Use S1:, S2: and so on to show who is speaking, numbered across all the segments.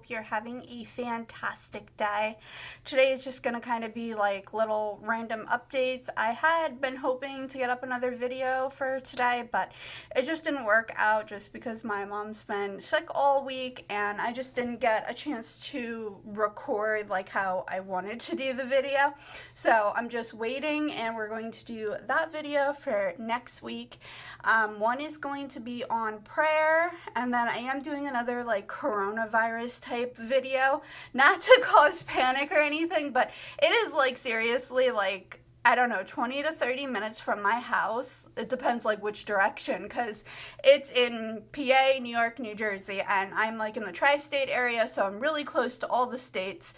S1: hope you're having a fantastic day. Today is just going to kind of be like little random updates. I had been hoping to get up another video for today, but it just didn't work out just because my mom's been sick all week and I just didn't get a chance to record like how I wanted to do the video. So I'm just waiting and we're going to do that video for next week. One is going to be on prayer, and then I am doing another like coronavirus type video, not to cause panic or anything, but it is like seriously like, I don't know, 20 to 30 minutes from my house. It depends like which direction, because it's in PA, New York, New Jersey, and I'm like in the tri-state area, so I'm really close to all the states,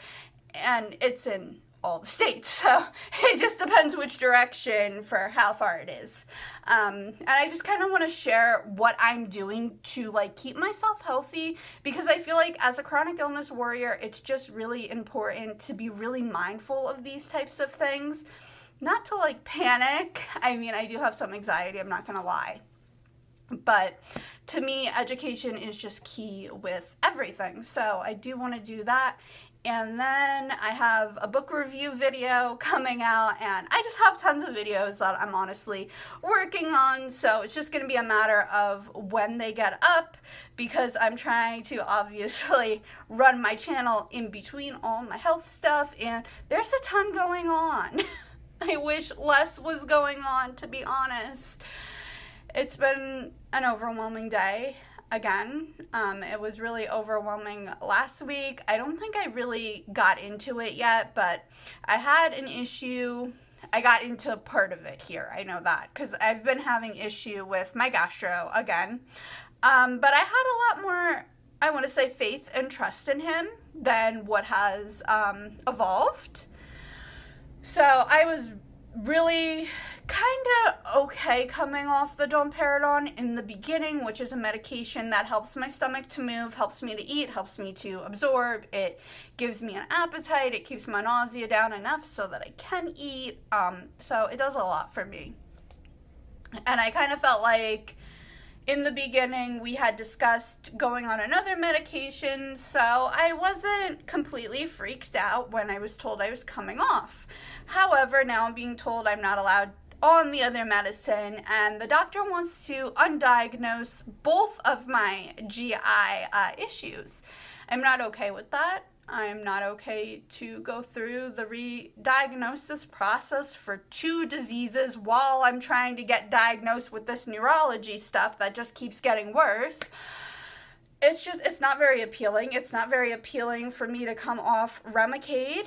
S1: and it's in all the states, so it just depends which direction for how far it is. And I just kind of want to share what I'm doing to like keep myself healthy, because I feel like as a chronic illness warrior, it's just really important to be really mindful of these types of things. Not to like panic. I mean, I do have some anxiety, I'm not gonna lie. But to me, education is just key with everything. So I do want to do that. And then I have a book review video coming out, and I just have tons of videos that I'm honestly working on, so it's just going to be a matter of when they get up, because I'm trying to obviously run my channel in between all my health stuff, and there's a ton going on. I wish less was going on, to be honest. It's been an overwhelming day. Again, it was really overwhelming last week. I don't think I really got into it yet, but I had an issue. I got into part of it here, I know that, because I've been having issue with my gastro again. But I had a lot more, I want to say, faith and trust in him than what has evolved. So I was really kind of okay coming off the domperidone in the beginning, which is a medication that helps my stomach to move, helps me to eat, helps me to absorb. It gives me an appetite. It keeps my nausea down enough so that I can eat. So it does a lot for me. And I kind of felt like in the beginning we had discussed going on another medication, so I wasn't completely freaked out when I was told I was coming off. However, now I'm being told I'm not allowed on the other medicine, and the doctor wants to undiagnose both of my GI issues. I'm not okay with that. I'm not okay to go through the re-diagnosis process for two diseases while I'm trying to get diagnosed with this neurology stuff that just keeps getting worse. It's not very appealing. It's not very appealing for me to come off Remicade,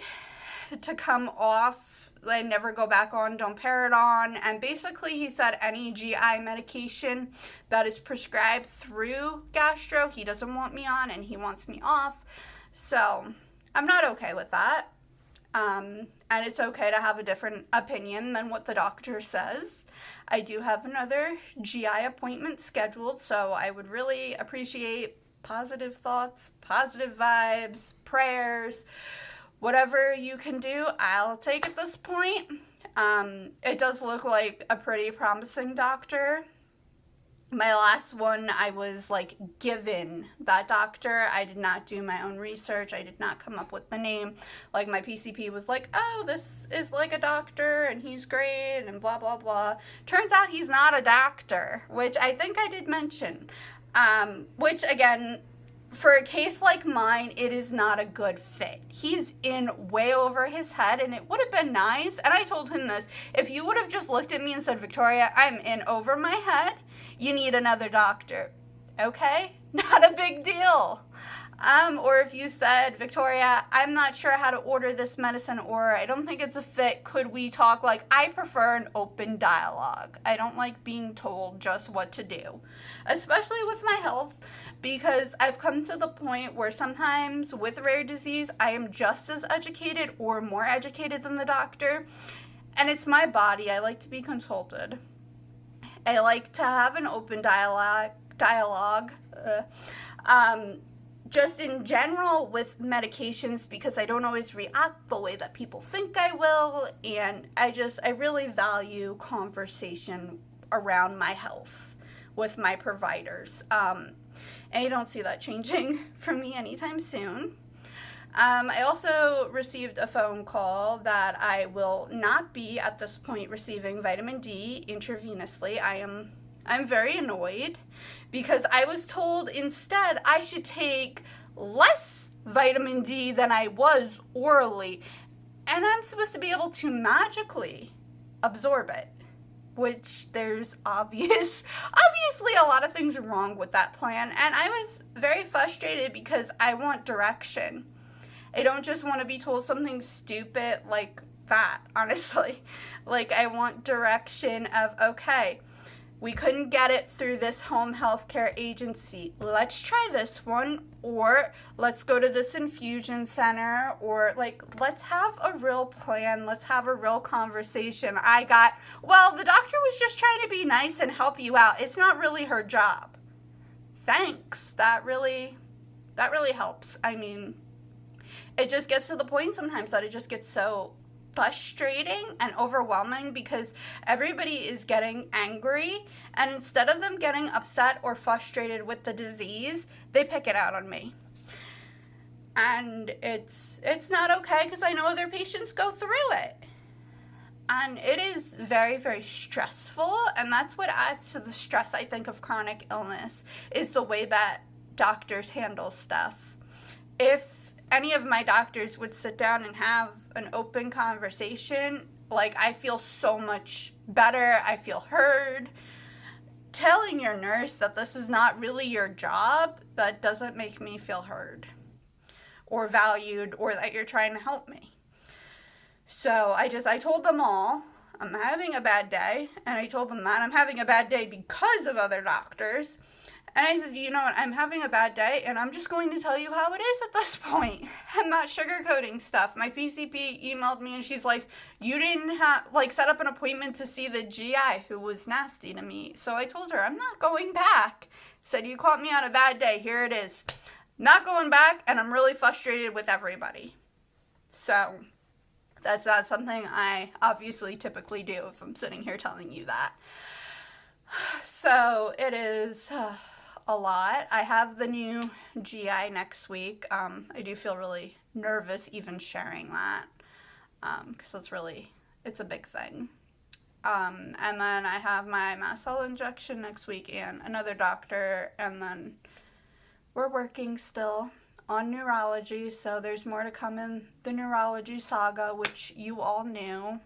S1: to come off, I never go back on domperidone, and basically he said any GI medication that is prescribed through gastro, he doesn't want me on, and he wants me off. So I'm not okay with that. And it's okay to have a different opinion than what the doctor says. I do have another GI appointment scheduled, so I would really appreciate positive thoughts, positive vibes, prayers. Whatever you can do, I'll take at this point. It does look like a pretty promising doctor. My last one, I was like given that doctor. I did not do my own research. I did not come up with the name. Like my PCP was like, oh, this is like a doctor and he's great and blah, blah, blah. Turns out he's not a doctor, which I think I did mention. Which again, for a case like mine, it is not a good fit. He's in way over his head, and it would have been nice, and I told him this, if you would have just looked at me and said, Victoria, I'm in over my head, you need another doctor. Okay? Not a big deal. Or if you said, Victoria, I'm not sure how to order this medicine, or I don't think it's a fit, could we talk? Like, I prefer an open dialogue. I don't like being told just what to do, especially with my health, because I've come to the point where sometimes with rare disease, I am just as educated or more educated than the doctor, and it's my body. I like to be consulted. I like to have an open dialogue. Just in general with medications, because I don't always react the way that people think I will, and I really value conversation around my health with my providers. And you don't see that changing from me anytime soon. I also received a phone call that I will not be at this point receiving vitamin D intravenously. I'm very annoyed because I was told instead I should take less vitamin D than I was orally, and I'm supposed to be able to magically absorb it, which there's obviously a lot of things wrong with that plan, and I was very frustrated because I want direction. I don't just want to be told something stupid like that, honestly. Like, I want direction of, okay, we couldn't get it through this home health care agency. Let's try this one, or let's go to this infusion center, or like, let's have a real plan. Let's have a real conversation. Well, the doctor was just trying to be nice and help you out. It's not really her job. Thanks. That really helps. I mean, it just gets to the point sometimes that it just gets so frustrating and overwhelming because everybody is getting angry, and instead of them getting upset or frustrated with the disease, they pick it out on me. And it's not okay because I know other patients go through it. And it is very, very stressful, and that's what adds to the stress, I think, of chronic illness, is the way that doctors handle stuff. If any of my doctors would sit down and have an open conversation, like, I feel so much better. I feel heard. Telling your nurse that this is not really your job, that doesn't make me feel heard or valued or that you're trying to help me. So I told them all, I'm having a bad day, and I told them that I'm having a bad day because of other doctors. And I said, you know what, I'm having a bad day, and I'm just going to tell you how it is at this point. I'm not sugarcoating stuff. My PCP emailed me, and she's like, you didn't set up an appointment to see the GI who was nasty to me. So I told her, I'm not going back. Said, you caught me on a bad day. Here it is. Not going back, and I'm really frustrated with everybody. So that's not something I obviously typically do if I'm sitting here telling you that. So it is a lot. I have the new GI next week. I do feel really nervous even sharing that because it's a big thing. And then I have my mast cell injection next week and another doctor, and then we're working still on neurology, so there's more to come in the neurology saga, which you all knew.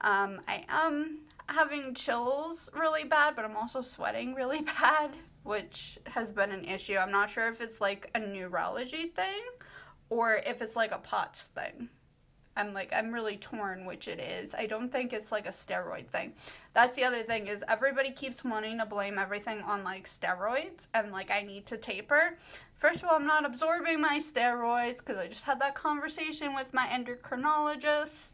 S1: I am having chills really bad, but I'm also sweating really bad, which has been an issue. I'm not sure if it's like a neurology thing or if it's like a POTS thing. I'm really torn which it is. I don't think it's like a steroid thing. That's the other thing, is everybody keeps wanting to blame everything on like steroids and like I need to taper. First of all, I'm not absorbing my steroids because I just had that conversation with my endocrinologist,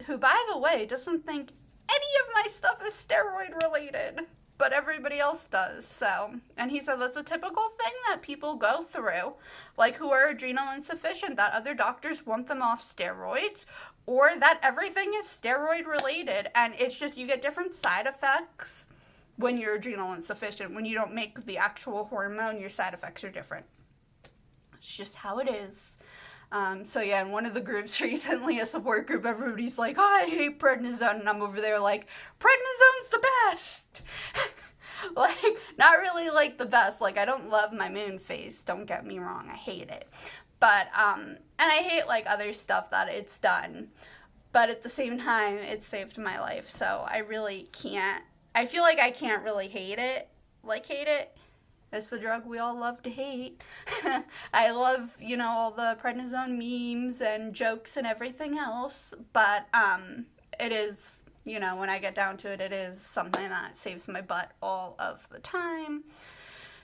S1: who, by the way, doesn't think any of my stuff is steroid related, but everybody else does. So, and he said that's a typical thing that people go through, like who are adrenal insufficient, that other doctors want them off steroids, or that everything is steroid related, and it's just you get different side effects when you're adrenal insufficient. When you don't make the actual hormone, your side effects are different. It's just how it is. So yeah, in one of the groups recently, a support group, everybody's like, oh, I hate prednisone, and I'm over there like, prednisone's the best. Like, not really like the best. Like, I don't love my moon phase, don't get me wrong, I hate it. But, and I hate like other stuff that it's done. But at the same time, it saved my life, so I really can't, I feel like I can't really hate it. It's the drug we all love to hate. I love, all the prednisone memes and jokes and everything else, but it is, when I get down to it, it is something that saves my butt all of the time.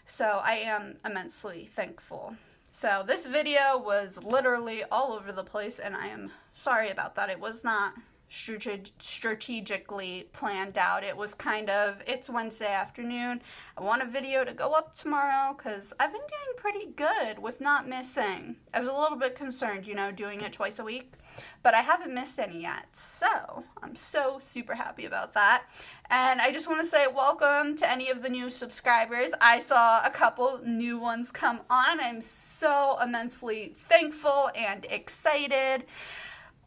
S1: So I am immensely thankful. So this video was literally all over the place, and I am sorry about that. It was not strategically planned out. It was kind of, it's Wednesday afternoon. I want a video to go up tomorrow because I've been doing pretty good with not missing. I was a little bit concerned, doing it twice a week, but I haven't missed any yet. So I'm so super happy about that. And I just want to say welcome to any of the new subscribers. I saw a couple new ones come on. I'm so immensely thankful and excited.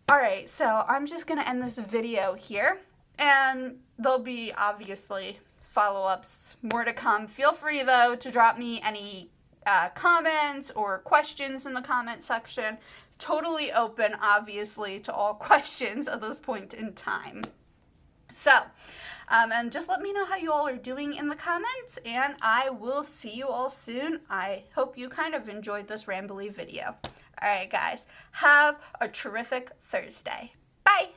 S1: Alright, so I'm just going to end this video here, and there'll be obviously follow-ups, more to come. Feel free, though, to drop me any comments or questions in the comment section. Totally open, obviously, to all questions at this point in time. So, and just let me know how you all are doing in the comments, and I will see you all soon. I hope you kind of enjoyed this rambly video. Alright guys, have a terrific Thursday. Bye!